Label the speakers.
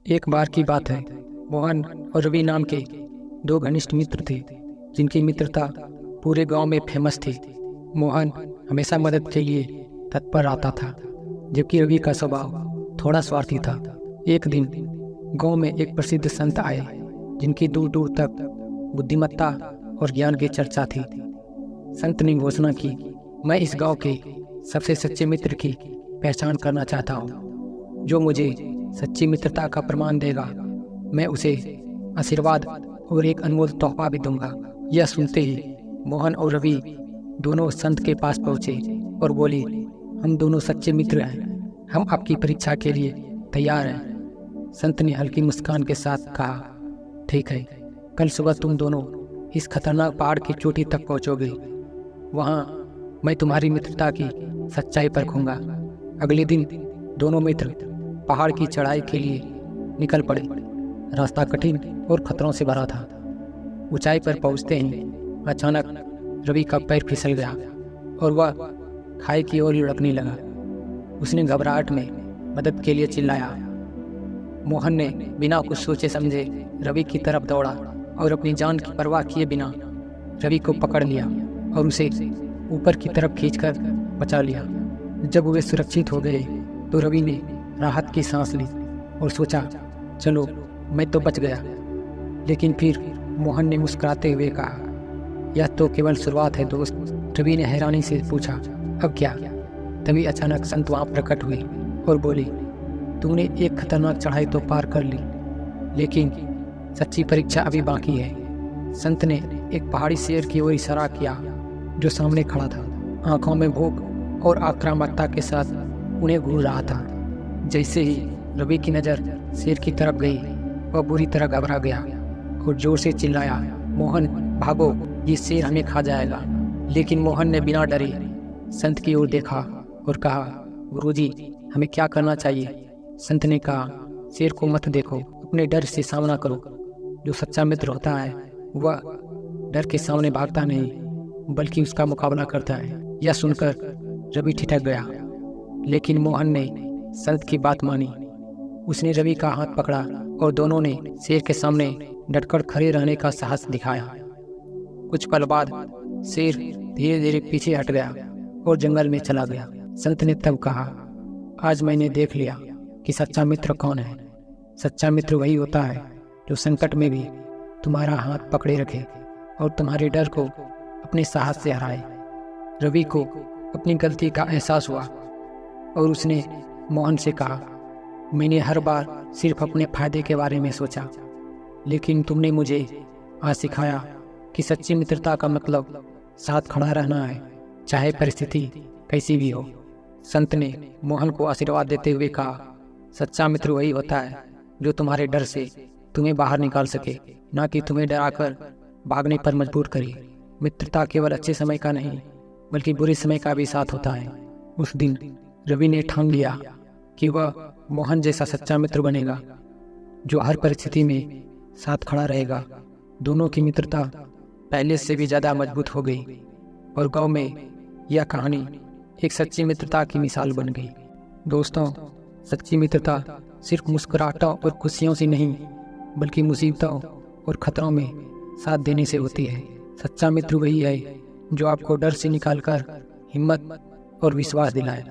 Speaker 1: एक बार की बात है। मोहन और रवि नाम के दो घनिष्ठ मित्र थे, जिनकी मित्रता पूरे गांव में फेमस थी। मोहन हमेशा मदद के लिए तत्पर आता था, जबकि रवि का स्वभाव थोड़ा स्वार्थी था। एक दिन गांव में एक प्रसिद्ध संत आए, जिनकी दूर दूर तक बुद्धिमत्ता और ज्ञान की चर्चा थी। संत ने घोषणा की, मैं इस गांव के सबसे सच्चे मित्र की पहचान करना चाहता हूँ। जो मुझे सच्ची मित्रता का प्रमाण देगा, मैं उसे आशीर्वाद और एक अनमोल तोहफा भी दूंगा। यह सुनते ही मोहन और रवि दोनों संत के पास पहुंचे और बोले, हम दोनों सच्चे मित्र हैं, हम आपकी परीक्षा के लिए तैयार हैं। संत ने हल्की मुस्कान के साथ कहा, ठीक है, कल सुबह तुम दोनों इस खतरनाक पहाड़ की चोटी तक पहुंचोगे। वहाँ मैं तुम्हारी मित्रता की सच्चाई परखूंगा। अगले दिन दोनों मित्र पहाड़ की चढ़ाई के लिए निकल पड़े। रास्ता कठिन और खतरों से भरा था। ऊंचाई पर पहुंचते ही अचानक रवि का पैर फिसल गया और वह खाई की ओर लुढ़कने लगा। उसने घबराहट में मदद के लिए चिल्लाया। मोहन ने बिना कुछ सोचे समझे रवि की तरफ दौड़ा और अपनी जान की परवाह किए बिना रवि को पकड़ लिया और उसे ऊपर की तरफ खींचकर बचा लिया। जब वे सुरक्षित हो गए तो रवि ने राहत की सांस ली और सोचा, चलो मैं तो बच गया। लेकिन फिर मोहन ने मुस्कुराते हुए कहा, यह तो केवल शुरुआत है दोस्त। रवि ने हैरानी से पूछा, अब क्या? तभी अचानक संत वहाँ प्रकट हुए और बोले, तूने एक खतरनाक चढ़ाई तो पार कर ली, लेकिन सच्ची परीक्षा अभी बाकी है। संत ने एक पहाड़ी शेर की ओर इशारा किया, जो सामने खड़ा था, आंखों में भूख और आक्रामकता के साथ उन्हें घूर रहा था। जैसे ही रवि की नज़र शेर की तरफ गई, वह बुरी तरह घबरा गया और जोर से चिल्लाया, मोहन भागो, ये शेर हमें खा जाएगा। लेकिन मोहन ने बिना डरे संत की ओर देखा और कहा, गुरुजी, हमें क्या करना चाहिए? संत ने कहा, शेर को मत देखो, अपने डर से सामना करो। जो सच्चा मित्र होता है वह डर के सामने भागता नहीं, बल्कि उसका मुकाबला करता है। यह सुनकर रवि ठिठक गया, लेकिन मोहन ने संत की बात मानी। उसने रवि का हाथ पकड़ा और दोनों ने शेर के सामने डटकर खड़े रहने का साहस दिखाया। कुछ पल बाद शेर धीरे धीरे पीछे हट गया और जंगल में चला गया। संत ने तब कहा, आज मैंने देख लिया कि सच्चा मित्र कौन है। सच्चा मित्र वही होता है जो संकट में भी तुम्हारा हाथ पकड़े रखे और तुम्हारे डर को अपने साहस से हराए। रवि को अपनी गलती का एहसास हुआ और उसने मोहन से कहा, मैंने हर बार सिर्फ अपने फायदे के बारे में सोचा, लेकिन तुमने मुझे आज सिखाया कि सच्ची मित्रता का मतलब साथ खड़ा रहना है, चाहे परिस्थिति कैसी भी हो। संत ने मोहन को आशीर्वाद देते हुए कहा, सच्चा मित्र वही होता है जो तुम्हारे डर से तुम्हें बाहर निकाल सके, ना कि तुम्हें डराकर भागने पर मजबूर करे। मित्रता केवल अच्छे समय का नहीं, बल्कि बुरे समय का भी साथ होता है। उस दिन रवि ने ठान लिया कि वह मोहन जैसा सच्चा मित्र बनेगा, जो हर परिस्थिति में साथ खड़ा रहेगा। दोनों की मित्रता पहले से भी ज़्यादा मजबूत हो गई और गांव में यह कहानी एक सच्ची मित्रता की मिसाल बन गई। दोस्तों, सच्ची मित्रता सिर्फ मुस्कुराहटों और खुशियों से नहीं, बल्कि मुसीबतों और खतरों में साथ देने से होती है। सच्चा मित्र वही है जो आपको डर से निकालकर हिम्मत और विश्वास दिलाए।